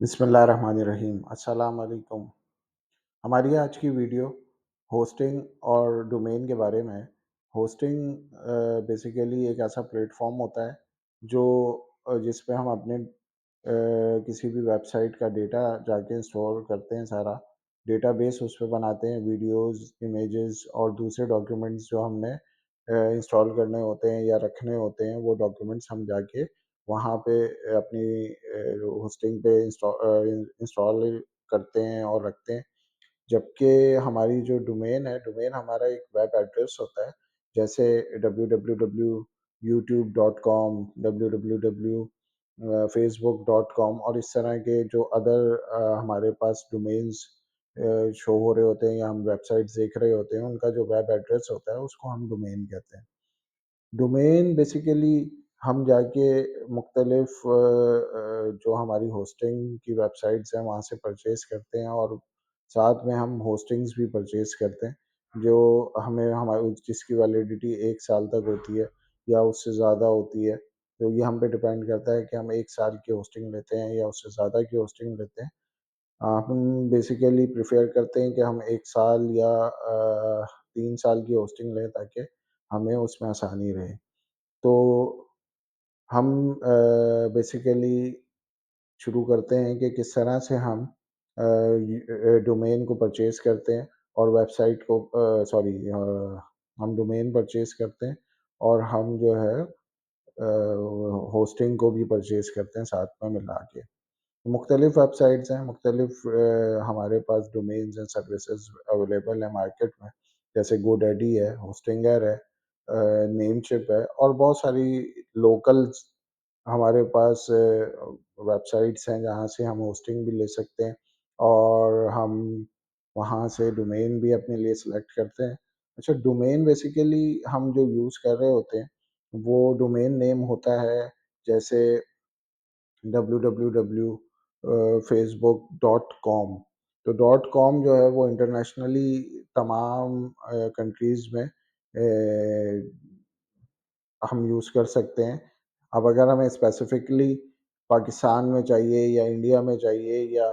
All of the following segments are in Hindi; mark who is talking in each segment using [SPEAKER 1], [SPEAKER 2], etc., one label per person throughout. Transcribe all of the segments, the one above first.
[SPEAKER 1] बिस्मिल्लाहिर्रहमानिर्रहीम। अस्सलाम वालेकुम। हमारी आज की वीडियो होस्टिंग और डोमेन के बारे में है। होस्टिंग बेसिकली एक ऐसा प्लेटफ़ॉर्म होता है जो जिस पे हम अपने किसी भी वेबसाइट का डेटा जाके स्टोर करते हैं सारा। डेटाबेस उस पे बनाते हैं, वीडियोज़, इमेजेज़ और दूसरे डॉक्यूमेंट्स जो हमने इंस्टॉल करने होते हैं या रखने होते हैं, वो डॉक्यूमेंट्स हम जाके वहाँ पे अपनी होस्टिंग पे इंस्टॉल करते हैं और रखते हैं। जबकि हमारी जो डोमेन हमारा एक वेब एड्रेस होता है, जैसे www.youtube.com, www facebook.com और इस तरह के जो अदर हमारे पास डोमेन्स शो हो रहे होते हैं या हम वेबसाइट्स देख रहे होते हैं, उनका जो वेब एड्रेस होता है, उसको हम डोमेन कहते हैं। डोमेन बेसिकली हम जाके मुख्तलिफ जो हमारी होस्टिंग की वेबसाइट्स हैं वहाँ से परचेज़ करते हैं और साथ में हम होस्टिंग्स भी परचेज़ करते हैं, जो हमें हमारी जिसकी वैलिडिटी 1 साल तक होती है या उससे ज़्यादा होती है। तो ये हम पे डिपेंड करता है कि हम 1 साल की होस्टिंग लेते हैं या उससे ज़्यादा की होस्टिंग लेते हैं। हम बेसिकली प्रेफ़र करते हैं कि हम 1 साल या 3 साल की होस्टिंग लें ताकि हमें उसमें आसानी रहे। तो हम बेसिकली शुरू करते हैं कि किस तरह से हम डोमेन को परचेज़ करते हैं और वेबसाइट को हम डोमेन परचेज़ करते हैं और हम जो है होस्टिंग को भी परचेज़ करते हैं साथ में मिला के। मुख्तलिफ़ वेबसाइट्स हैं, मुख्तलिफ़ हमारे पास डोमेन्स एंड सर्विसेज़ अवेलेबल हैं मार्केट में, जैसे गोडैडी है, होस्टिंगर है, नेमशिप है और बहुत सारी लोकल्स हमारे पास वेबसाइट्स हैं जहाँ से हम होस्टिंग भी ले सकते हैं और हम वहाँ से डोमेन भी अपने लिए सेलेक्ट करते हैं। अच्छा, डोमेन बेसिकली हम जो यूज़ कर रहे होते हैं, वो डोमेन नेम होता है जैसे www facebook.com। तो डॉट कॉम जो है वो इंटरनेशनली तमाम कंट्रीज़ में हम यूज़ कर सकते हैं। अब अगर हमें स्पेसिफ़िकली पाकिस्तान में चाहिए या इंडिया में चाहिए या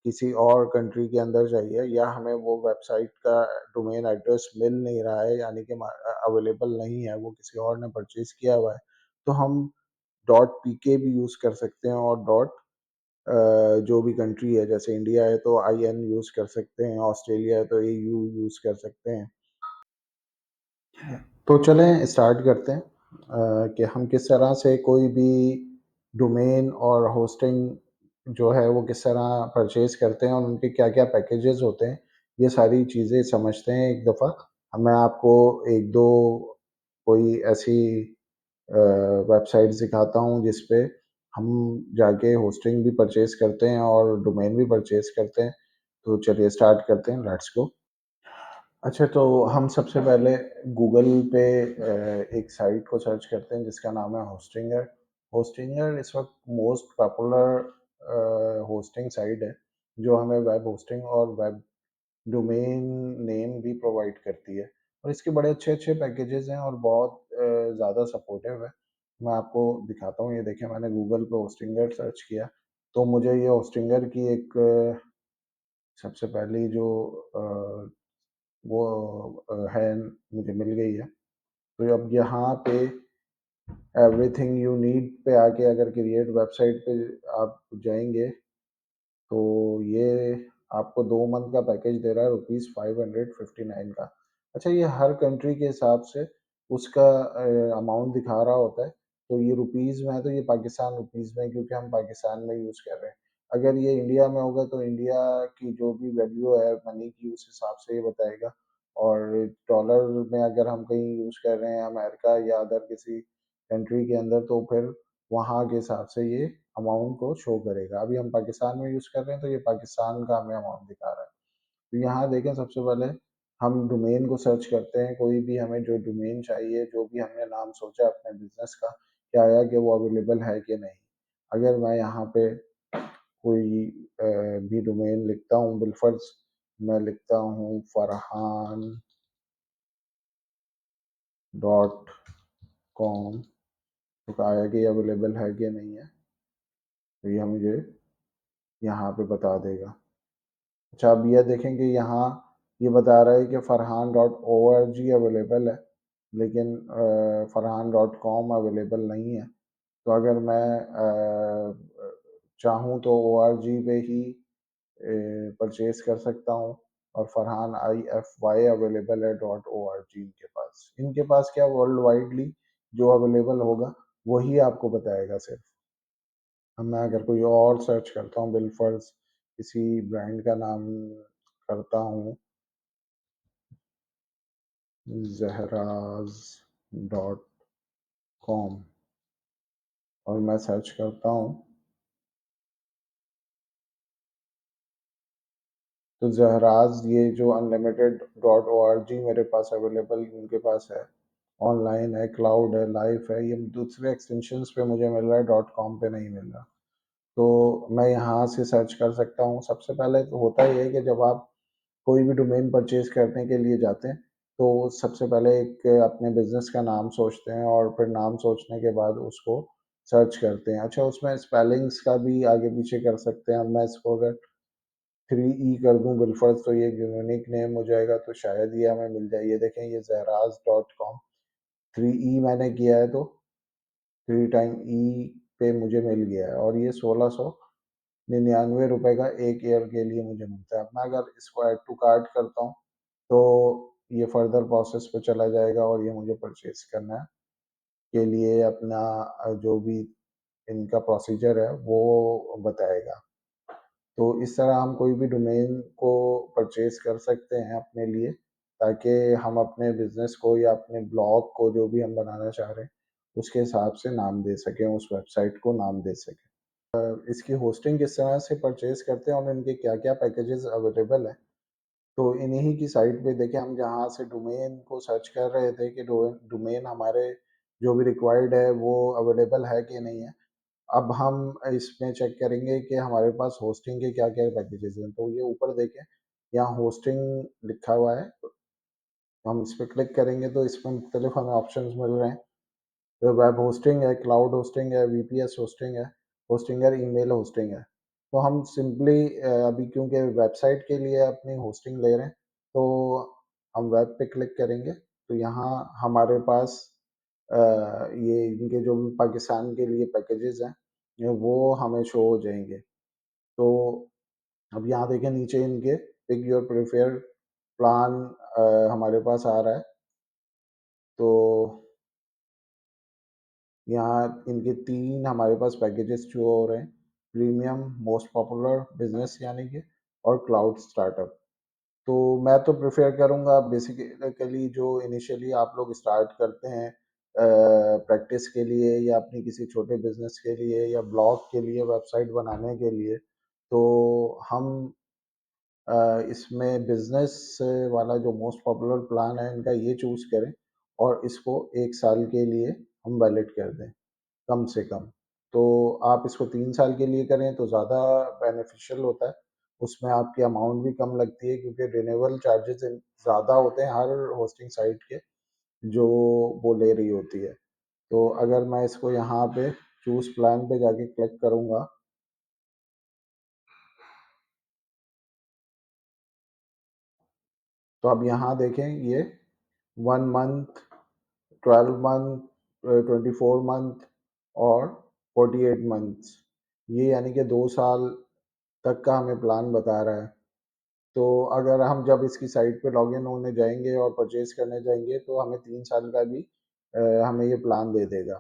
[SPEAKER 1] किसी और कंट्री के अंदर चाहिए या हमें वो वेबसाइट का डोमेन एड्रेस मिल नहीं रहा है यानी कि अवेलेबल नहीं है, वो किसी और ने परचेज़ किया हुआ है, तो हम डॉट पीके भी यूज़ कर सकते हैं और जो भी कंट्री है, जैसे इंडिया है तो आईएन यूज़ कर सकते हैं, ऑस्ट्रेलिया है तो एयू यूज़ कर सकते हैं। तो चलें स्टार्ट करते हैं कि हम किस तरह से कोई भी डोमेन और होस्टिंग जो है वो किस तरह परचेज़ करते हैं और उनके क्या-क्या पैकेजेज़ होते हैं, ये सारी चीज़ें समझते हैं एक दफ़ा। मैं आपको 1-2 कोई ऐसी वेबसाइट्स दिखाता हूँ जिस पे हम जाके होस्टिंग भी परचेज़ करते हैं और डोमेन भी परचेज़ करते हैं। तो चलिए स्टार्ट करते हैं, लेट्स गो। अच्छा, तो हम सबसे पहले गूगल पे एक साइट को सर्च करते हैं जिसका नाम है होस्टिंगर। होस्टिंगर इस वक़्त मोस्ट पॉपुलर होस्टिंग साइट है, जो हमें वेब होस्टिंग और वेब डोमेन नेम भी प्रोवाइड करती है और इसके बड़े अच्छे-अच्छे पैकेजेज़ हैं और बहुत ज़्यादा सपोर्टिव है। मैं आपको दिखाता हूँ, ये देखें मैंने गूगल पे होस्टिंगर सर्च किया, तो मुझे ये होस्टिंगर की एक सबसे पहली जो अ, वो है मुझे मिल गई है। तो अब यहाँ पे एवरीथिंग यू नीड पे आके अगर क्रिएट वेबसाइट पे आप जाएँगे, तो ये आपको 2 मंथ का पैकेज दे रहा है रुपीज़ 559 का। अच्छा, ये हर कंट्री के हिसाब से उसका अमाउंट दिखा रहा होता है, तो ये रुपीज़ में है तो ये पाकिस्तान रुपीज़ में है क्योंकि हम पाकिस्तान में यूज़ कर रहे हैं। अगर ये इंडिया में होगा तो इंडिया की जो भी वैल्यू है मनी की उस हिसाब से ये बताएगा और डॉलर में अगर हम कहीं यूज़ कर रहे हैं अमेरिका या अदर किसी कंट्री के अंदर तो फिर वहाँ के हिसाब से ये अमाउंट को शो करेगा। अभी हम पाकिस्तान में यूज़ कर रहे हैं तो ये पाकिस्तान का हमें अमाउंट दिखा रहा है। तो यहाँ देखें सबसे पहले हम डोमेन को सर्च करते हैं, कोई भी हमें जो डोमेन चाहिए, जो भी हमने नाम सोचा अपने बिज़नेस का, क्या आया कि वो अवेलेबल है कि नहीं। अगर मैं यहाँ पे कोई भी डोमेन लिखता हूँ, बिलफ़र्ज़ मैं लिखता हूँ फरहान डॉट कॉम, तो क्या आया कि ये अवेलेबल है कि नहीं है। तो ये मुझे यहाँ पे बता देगा। अच्छा, अब ये देखें कि यहाँ ये बता रहा है कि Farhan dot O R G available है, लेकिन फरहान डॉट कॉम अवेलेबल नहीं है। तो अगर मैं चाहूँ तो ओ आर जी पे ही परचेज कर सकता हूँ, और Farhan I F Y available है डॉट ओ आर जी इनके पास क्या वर्ल्ड वाइडली जो अवेलेबल होगा वही आपको बताएगा सिर्फ। अब मैं अगर कोई और सर्च करता हूँ बिलफर्ज, किसी ब्रांड का नाम करता हूँ, जहराज डॉट कॉम, और मैं सर्च करता हूँ, तो जहराज ये जो unlimited dot O R G मेरे पास अवेलेबल उनके पास है, ऑनलाइन है, क्लाउड है, लाइफ है, ये दूसरे एक्सटेंशंस पे मुझे मिल रहा है, डॉट कॉम पे नहीं मिल रहा। तो मैं यहाँ से सर्च कर सकता हूँ। सबसे पहले तो होता ये है कि जब आप कोई भी डोमेन परचेज करने के लिए जाते हैं, तो सबसे पहले एक अपने बिजनेस का नाम सोचते हैं, और फिर नाम सोचने के बाद उसको सर्च करते हैं। अच्छा, उसमें स्पेलिंग्स का भी आगे पीछे कर सकते हैं। अब मैं इसको अगर 3E कर दूं बिलफर्ज, तो ये यूनिक नेम हो जाएगा, तो शायद ये हमें मिल जाए। ये देखें, ये जहराज डॉट कॉम 3E मैंने किया है, तो 3 टाइम E पे मुझे मिल गया है, और ये 1699 रुपए का एक ईयर के लिए मुझे मिलता है। अब मैं अगर इसको ऐड टू कार्ट करता हूँ, तो ये फर्दर प्रोसेस पे चला जाएगा, और ये मुझे परचेज करना के लिए अपना जो भी इनका प्रोसीजर है वो बताएगा। तो इस तरह हम कोई भी डोमेन को परचेज कर सकते हैं अपने लिए, ताकि हम अपने बिजनेस को या अपने ब्लॉग को जो भी हम बनाना चाह रहे हैं उसके हिसाब से नाम दे सकें, उस वेबसाइट को नाम दे सकें। इसकी होस्टिंग किस तरह से परचेज करते हैं और इनके क्या क्या पैकेजेस अवेलेबल हैं, तो इन्हीं की साइट पे देखिए, हम जहाँ से डोमेन को सर्च कर रहे थे कि डोमेन हमारे जो भी रिक्वायर्ड है वो अवेलेबल है कि नहीं है। अब हम इसमें चेक करेंगे कि हमारे पास होस्टिंग के क्या क्या पैकेजेस हैं। तो ये ऊपर देखें, यहाँ होस्टिंग लिखा हुआ है, तो हम इस पर क्लिक करेंगे तो इसमें मुख्तलिफ हमें ऑप्शंस मिल रहे हैं। तो वेब होस्टिंग है, क्लाउड होस्टिंग है, वीपीएस होस्टिंग है, होस्टिंगर ईमेल होस्टिंग है। तो हम सिंपली अभी क्योंकि वेबसाइट के लिए अपनी होस्टिंग ले रहे हैं, तो हम वेब पे क्लिक करेंगे, तो यहाँ हमारे पास ये इनके जो भी पाकिस्तान के लिए पैकेजेस हैं ये वो हमें शो हो जाएंगे। तो अब यहाँ देखें, नीचे इनके पिक योर प्रेफर्ड प्लान हमारे पास आ रहा है। तो यहाँ इनके 3 हमारे पास पैकेजेस शो हो रहे हैं, प्रीमियम, मोस्ट पॉपुलर, बिजनेस यानी कि, और क्लाउड स्टार्टअप। तो मैं तो प्रेफर करूँगा बेसिकली जो इनिशियली आप लोग स्टार्ट करते हैं प्रैक्टिस के लिए, या अपनी किसी छोटे बिजनेस के लिए, या ब्लॉग के लिए, वेबसाइट बनाने के लिए, तो हम इसमें बिजनेस वाला जो मोस्ट पॉपुलर प्लान है इनका ये चूज़ करें, और इसको 1 साल के लिए हम वैलिड कर दें कम से कम। तो आप इसको 3 साल के लिए करें तो ज़्यादा बेनिफिशियल होता है। उसमें आपकी अमाउंट भी कम लगती है, क्योंकि रिन्यूअल चार्जेस ज़्यादा होते हैं हर होस्टिंग साइट के जो वो ले रही होती है। तो अगर मैं इसको यहाँ पे चूज़ प्लान पे जाके क्लिक करूँगा, तो अब यहाँ देखें, ये 1 मंथ, 12 मंथ, 24 मंथ, और 48 मंथ्स, ये यानी कि 2 साल तक का हमें प्लान बता रहा है। तो अगर हम जब इसकी साइट पे लॉगिन होने जाएंगे और परचेज करने जाएंगे, तो हमें 3 साल का भी हमें ये प्लान दे देगा।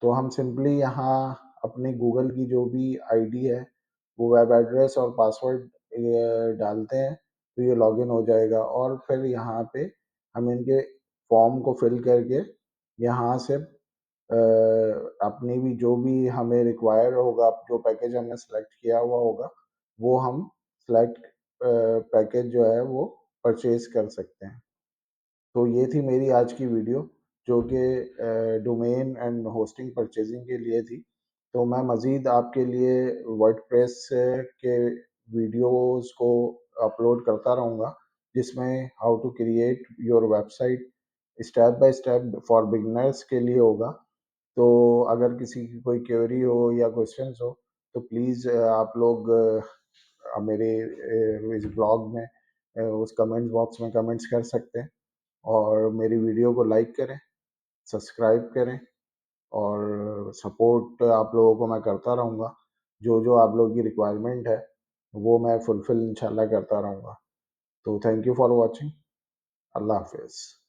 [SPEAKER 1] तो हम सिंपली यहाँ अपनी गूगल की जो भी आईडी है, वो वेब एड्रेस और पासवर्ड डालते हैं, तो ये लॉगिन हो जाएगा, और फिर यहाँ पे हम इनके फॉर्म को फिल करके यहाँ से अपनी भी जो भी हमें रिक्वायर होगा, जो पैकेज हमने सेलेक्ट किया हुआ होगा, वो हम सेलेक्ट पैकेज जो है वो परचेज कर सकते हैं। तो ये थी मेरी आज की वीडियो, जो कि डोमेन एंड होस्टिंग परचेजिंग के लिए थी। तो मैं मज़ीद आपके लिए वर्डप्रेस के वीडियोस को अपलोड करता रहूँगा, जिसमें how to create your website step by step for beginners के लिए होगा। तो अगर किसी की कोई क्वेरी हो या क्वेश्चंस हो, तो प्लीज़ आप लोग मेरे इस ब्लॉग में उस कमेंट बॉक्स में कमेंट्स कर सकते हैं और मेरी वीडियो को लाइक करें, सब्सक्राइब करें और सपोर्ट आप लोगों को मैं करता रहूँगा। जो-जो आप लोगों की रिक्वायरमेंट है, वो मैं फुलफ़िल इंशाल्लाह करता रहूँगा। तो थैंक यू फॉर वॉचिंग। अल्लाह हाफ़िज़।